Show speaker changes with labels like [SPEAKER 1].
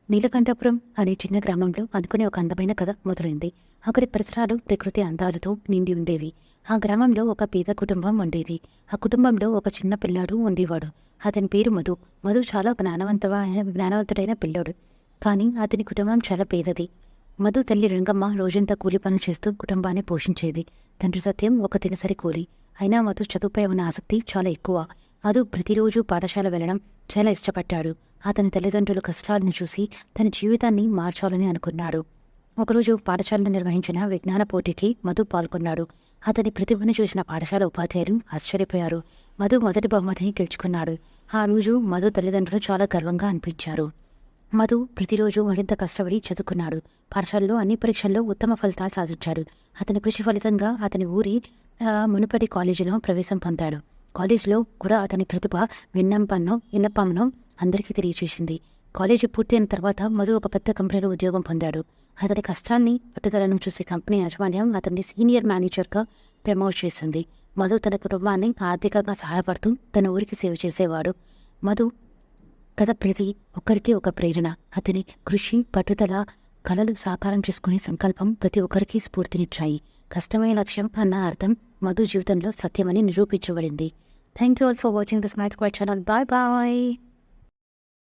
[SPEAKER 1] నీలకంఠపురం అనే చిన్న గ్రామంలో అనుకునే ఒక అందమైన కథ మొదలైంది. అక్కడి పరిసరాలు ప్రకృతి అందాలతో నిండి ఉండేవి. ఆ గ్రామంలో ఒక పేద కుటుంబం ఉండేది. ఆ కుటుంబంలో ఒక చిన్న పిల్లాడు ఉండేవాడు. అతని పేరు మధు. మధు చాలా జ్ఞానవంతుడైన పిల్లోడు. కానీ అతని కుటుంబం చాలా పేదది. మధు తల్లి రంగమ్మ రోజంతా కూలి పనులు చేస్తూ కుటుంబాన్ని పోషించేది. తండ్రి సత్యం ఒక దినసరి కూలి. అయినా మధు చదువుపై ఉన్న ఆసక్తి చాలా ఎక్కువ. మధు ప్రతిరోజు పాఠశాల వెళ్ళడం చాలా ఇష్టపడ్డాడు. అతని తల్లిదండ్రుల కష్టాలను చూసి తన జీవితాన్ని మార్చాలని అనుకున్నాడు. ఒకరోజు పాఠశాలలో నిర్వహించిన విజ్ఞాన పోటీకి మధు పాల్గొన్నాడు. అతని ప్రతిభను చూసిన పాఠశాల ఉపాధ్యాయులు ఆశ్చర్యపోయారు. మధు మొదటి బహుమతిని గెలుచుకున్నాడు. ఆ రోజు మధు తల్లిదండ్రులు చాలా గర్వంగా అనిపించారు. మధు ప్రతిరోజు మరింత కష్టపడి చదువుకున్నాడు. పాఠశాలలో అన్ని పరీక్షల్లో ఉత్తమ ఫలితాలు సాధించాడు. అతని కృషి ఫలితంగా అతని ఊరి మునుపటి కాలేజీలో ప్రవేశం పొందాడు. కాలేజీలో కూడా అతని ప్రతిభ విన్నపంను అందరికీ తెలియచేసింది. కాలేజీ పూర్తయిన తర్వాత మధు ఒక పెద్ద కంపెనీలో ఉద్యోగం పొందాడు. అతని కష్టాన్ని పట్టుదలను చూసి కంపెనీ యాజమాన్యం అతన్ని సీనియర్ మేనేజర్గా ప్రమోట్ చేసింది. మధు తన కుటుంబాన్ని ఆర్థికంగా సహాయపడుతూ తన ఊరికి సేవ చేసేవాడు. మధు కథ ప్రతి ఒక్కరికి ఒక ప్రేరణ. అతని కృషి, పట్టుదల, కలలు సాకారం చేసుకునే సంకల్పం ప్రతి ఒక్కరికి స్ఫూర్తినిచ్చాయి. కష్టమైన లక్ష్యం అన్న అర్థం మధు జీవితంలో సత్యమని నిరూపించబడింది. Thank you all for watching this maths quite channel. Bye bye.